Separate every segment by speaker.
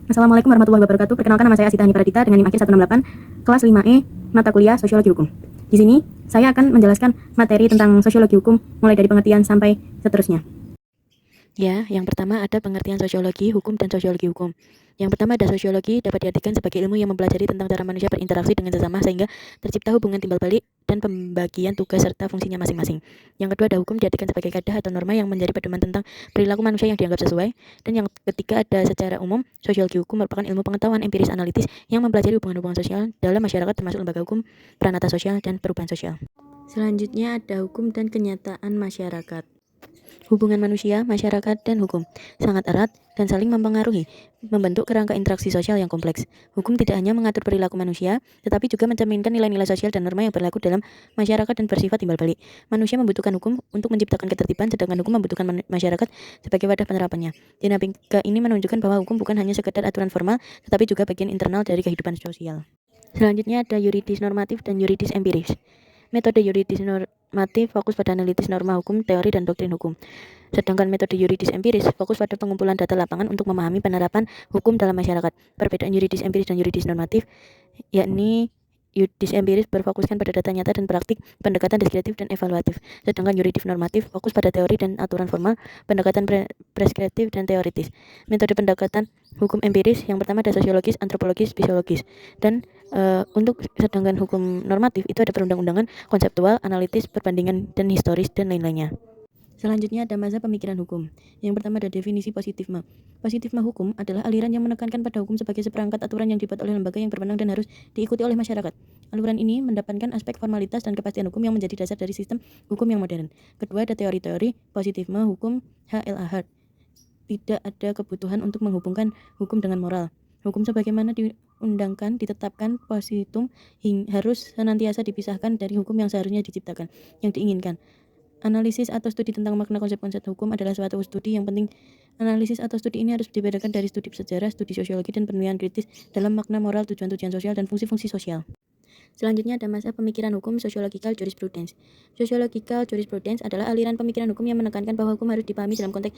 Speaker 1: Assalamualaikum warahmatullahi wabarakatuh. Perkenalkan, nama saya Asita Hani Pradita dengan NIM akhir 168, kelas 5E, mata kuliah Sosiologi Hukum. Di sini, saya akan menjelaskan materi tentang sosiologi hukum, mulai dari pengertian sampai seterusnya.
Speaker 2: Ya, yang pertama ada pengertian sosiologi hukum dan sosiologi hukum. Yang pertama ada sosiologi, dapat diartikan sebagai ilmu yang mempelajari tentang cara manusia berinteraksi dengan sesama sehingga tercipta hubungan timbal balik dan pembagian tugas serta fungsinya masing-masing. Yang kedua ada hukum, diartikan sebagai kaedah atau norma yang menjadi pedoman tentang perilaku manusia yang dianggap sesuai. Dan yang ketiga ada secara umum, sosiologi hukum merupakan ilmu pengetahuan empiris analitis yang mempelajari hubungan-hubungan sosial dalam masyarakat termasuk lembaga hukum, peranata sosial, dan perubahan sosial. Selanjutnya ada hukum dan kenyataan masyarakat. Hubungan manusia, masyarakat, dan hukum sangat erat dan saling mempengaruhi, membentuk kerangka interaksi sosial yang kompleks. Hukum tidak hanya mengatur perilaku manusia, tetapi juga mencerminkan nilai-nilai sosial dan norma yang berlaku dalam masyarakat dan bersifat timbal balik. Manusia membutuhkan hukum untuk menciptakan ketertiban, sedangkan hukum membutuhkan masyarakat sebagai wadah penerapannya. Dinamika ini menunjukkan bahwa hukum bukan hanya sekedar aturan formal, tetapi juga bagian internal dari kehidupan sosial. Selanjutnya ada yuridis normatif dan yuridis empiris. Metode yuridis normatif fokus pada analisis norma hukum, teori, dan doktrin hukum. Sedangkan metode yuridis empiris fokus pada pengumpulan data lapangan untuk memahami penerapan hukum dalam masyarakat. Perbedaan yuridis empiris dan yuridis normatif yakni yuridis empiris berfokuskan pada data nyata dan praktik, pendekatan deskriptif dan evaluatif. Sedangkan yuridis normatif fokus pada teori dan aturan formal, pendekatan preskriptif dan teoritis. Metode pendekatan hukum empiris yang pertama ada sosiologis, antropologis, psikologis. Dan untuk sedangkan hukum normatif itu ada perundang-undangan, konseptual, analitis, perbandingan, dan historis, dan lain-lainnya. Selanjutnya ada mazhab pemikiran hukum. Yang pertama ada definisi positifme. Positifme hukum adalah aliran yang menekankan pada hukum sebagai seperangkat aturan yang dibuat oleh lembaga yang berwenang dan harus diikuti oleh masyarakat. Aliran ini mendapatkan aspek formalitas dan kepastian hukum yang menjadi dasar dari sistem hukum yang modern. Kedua ada teori-teori positifme hukum H.L.A. Hart. Tidak ada kebutuhan untuk menghubungkan hukum dengan moral. Hukum sebagaimana diundangkan, ditetapkan positum harus senantiasa dipisahkan dari hukum yang seharusnya diciptakan, yang diinginkan. Analisis atau studi tentang makna konsep-konsep hukum adalah suatu studi yang penting. Analisis atau studi ini harus dibedakan dari studi sejarah, studi sosiologi, dan penilaian kritis dalam makna moral, tujuan-tujuan sosial, dan fungsi-fungsi sosial. Selanjutnya ada masa pemikiran hukum sociological jurisprudence. Sociological jurisprudence adalah aliran pemikiran hukum yang menekankan bahwa hukum harus dipahami dalam konteks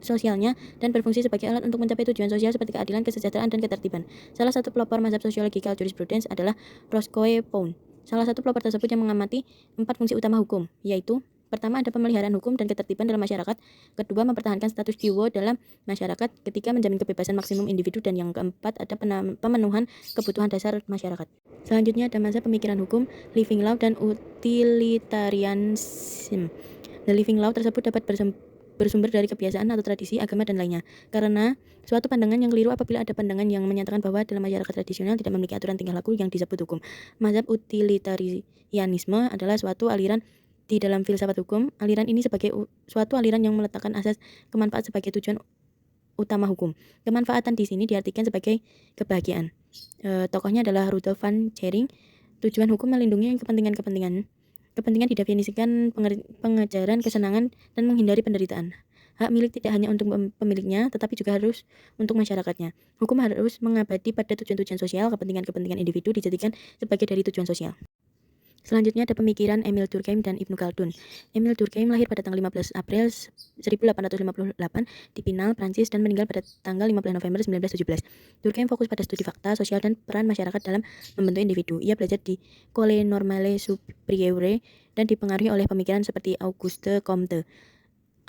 Speaker 2: sosialnya dan berfungsi sebagai alat untuk mencapai tujuan sosial seperti keadilan, kesejahteraan, dan ketertiban. Salah satu pelopor mazhab sociological jurisprudence adalah Roscoe Pound. Salah satu pelopor tersebut yang mengamati 4 fungsi utama hukum, yaitu pertama ada pemeliharaan hukum dan ketertiban dalam masyarakat, kedua mempertahankan status quo dalam masyarakat, ketiga menjamin kebebasan maksimum individu, dan yang keempat ada pemenuhan kebutuhan dasar masyarakat. Selanjutnya ada masa pemikiran hukum, living law, dan utilitarianism. The living law tersebut dapat bersumber dari kebiasaan atau tradisi, agama, dan lainnya. Karena suatu pandangan yang keliru apabila ada pandangan yang menyatakan bahwa dalam masyarakat tradisional tidak memiliki aturan tingkah laku yang disebut hukum. Mazhab utilitarianisme adalah suatu aliran di dalam filsafat hukum. Aliran ini sebagai suatu aliran yang meletakkan asas kemanfaat sebagai tujuan utama hukum. Kemanfaatan di sini diartikan sebagai kebahagiaan. Tokohnya adalah Rudolf van Kering. Tujuan hukum melindungi kepentingan. Kepentingan didefinisikan pengejaran kesenangan dan menghindari penderitaan. Hak milik tidak hanya untuk pemiliknya, tetapi juga harus untuk masyarakatnya. Hukum harus mengabdi pada tujuan-tujuan sosial, kepentingan individu dijadikan sebagai dari tujuan sosial. Selanjutnya ada pemikiran Emil Durkheim dan Ibnu Khaldun. Emil Durkheim lahir pada tanggal 15 April 1858 di Pinal, Prancis, dan meninggal pada tanggal 15 November 1917. Durkheim fokus pada studi fakta, sosial, dan peran masyarakat dalam membentuk individu. Ia belajar di École Normale Supérieure dan dipengaruhi oleh pemikiran seperti Auguste Comte.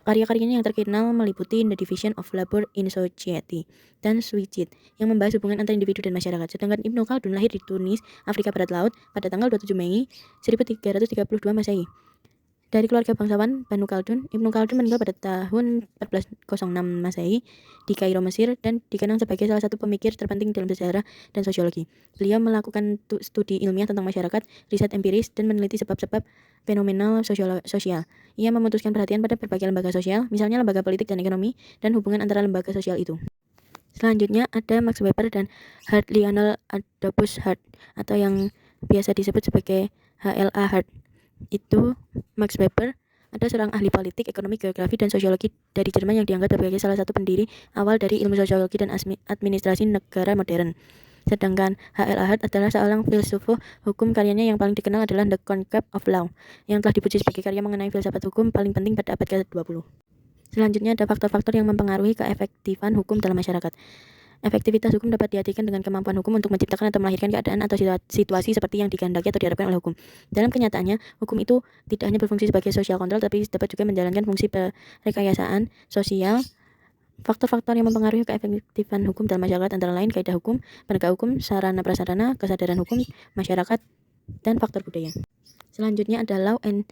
Speaker 2: Karya-karyanya yang terkenal meliputi The Division of Labor in Society dan Suicide yang membahas hubungan antara individu dan masyarakat. Sedangkan Ibnu Khaldun lahir di Tunis, Afrika Barat Laut pada tanggal 27 Mei 1332 Masehi. Dari keluarga bangsawan Banu Khaldun, Ibnu Khaldun meninggal pada tahun 1406 Masehi di Kairo, Mesir, dan dikenang sebagai salah satu pemikir terpenting dalam sejarah dan sosiologi. Beliau melakukan studi ilmiah tentang masyarakat, riset empiris, dan meneliti sebab-sebab fenomenal sosial. Ia memutuskan perhatian pada berbagai lembaga sosial, misalnya lembaga politik dan ekonomi, dan hubungan antara lembaga sosial itu. Selanjutnya ada Max Weber dan Hart Lionel Adolphus Hart, atau yang biasa disebut sebagai H.L.A. Hart. Itu Max Weber ada seorang ahli politik, ekonomi, geografi, dan sosiologi dari Jerman yang dianggap sebagai salah satu pendiri awal dari ilmu sosiologi dan administrasi negara modern. Sedangkan H.L.A. Hart adalah seorang filsuf hukum. Karyanya yang paling dikenal adalah The Concept of Law, yang telah dipuji sebagai karya mengenai filsafat hukum paling penting pada abad ke-20. Selanjutnya ada faktor-faktor yang mempengaruhi keefektifan hukum dalam masyarakat. Efektivitas hukum dapat diartikan dengan kemampuan hukum untuk menciptakan atau melahirkan keadaan atau situasi seperti yang dikehendaki atau diharapkan oleh hukum. Dalam kenyataannya, hukum itu tidak hanya berfungsi sebagai social control, tapi dapat juga menjalankan fungsi perekayasaan sosial. Faktor-faktor yang mempengaruhi keefektifan hukum dalam masyarakat antara lain kaidah hukum, penegak hukum, sarana prasarana, kesadaran hukum masyarakat, dan faktor budaya. Selanjutnya ada law and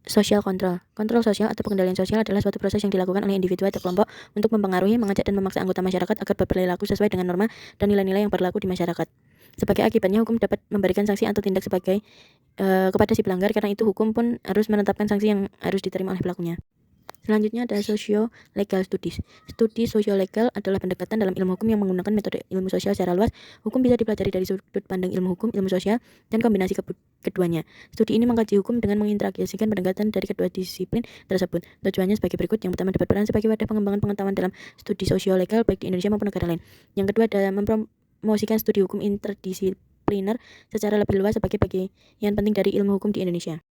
Speaker 2: social control. Kontrol sosial atau pengendalian sosial adalah suatu proses yang dilakukan oleh individu atau kelompok untuk mempengaruhi, mengajak, dan memaksa anggota masyarakat agar berperilaku sesuai dengan norma dan nilai-nilai yang berlaku di masyarakat. Sebagai akibatnya, hukum dapat memberikan sanksi atau tindak kepada si pelanggar, karena itu hukum pun harus menetapkan sanksi yang harus diterima oleh pelakunya. Selanjutnya ada socio-legal studies. Studi sosio-legal adalah pendekatan dalam ilmu hukum yang menggunakan metode ilmu sosial secara luas. Hukum bisa dipelajari dari sudut pandang ilmu hukum, ilmu sosial, dan kombinasi keduanya. Studi ini mengkaji hukum dengan mengintegrasikan pendekatan dari kedua disiplin tersebut. Tujuannya sebagai berikut. Yang pertama, dapat berperan sebagai wadah pengembangan pengetahuan dalam studi sosio-legal baik di Indonesia maupun negara lain. Yang kedua, adalah mempromosikan studi hukum interdisipliner secara lebih luas sebagai bagian penting dari ilmu hukum di Indonesia.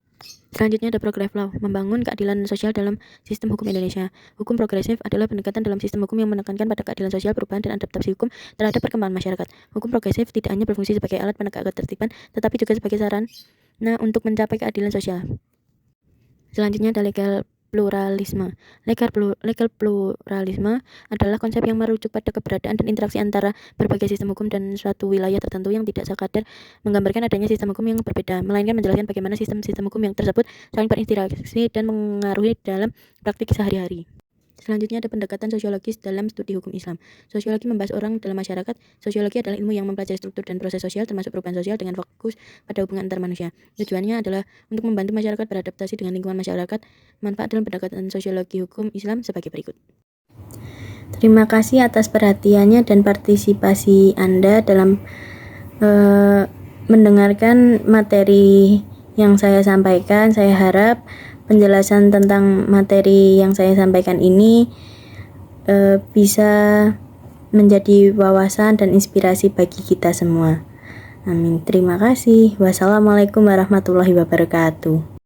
Speaker 2: Selanjutnya ada progressive law, membangun keadilan sosial dalam sistem hukum Indonesia. Hukum progresif adalah pendekatan dalam sistem hukum yang menekankan pada keadilan sosial, perubahan, dan adaptasi hukum terhadap perkembangan masyarakat. Hukum progresif tidak hanya berfungsi sebagai alat penegak ketertiban, tetapi juga sebagai sarana untuk mencapai keadilan sosial. Selanjutnya ada legal pluralisme. Legal pluralisme adalah konsep yang merujuk pada keberadaan dan interaksi antara berbagai sistem hukum dan suatu wilayah tertentu, yang tidak sekadar menggambarkan adanya sistem hukum yang berbeda, melainkan menjelaskan bagaimana sistem-sistem hukum yang tersebut saling berinteraksi dan mengaruhi dalam praktik sehari-hari. Selanjutnya ada pendekatan sosiologis dalam studi hukum Islam. Sosiologi membahas orang dalam masyarakat. Sosiologi adalah ilmu yang mempelajari struktur dan proses sosial, termasuk perubahan sosial, dengan fokus pada hubungan antar manusia. Tujuannya adalah untuk membantu masyarakat beradaptasi dengan lingkungan masyarakat. Manfaat dalam pendekatan sosiologi hukum Islam sebagai berikut.
Speaker 1: Terima kasih atas perhatiannya dan partisipasi Anda dalam mendengarkan materi yang saya sampaikan. Saya harap penjelasan tentang materi yang saya sampaikan ini bisa menjadi wawasan dan inspirasi bagi kita semua. Amin. Terima kasih. Wassalamualaikum warahmatullahi wabarakatuh.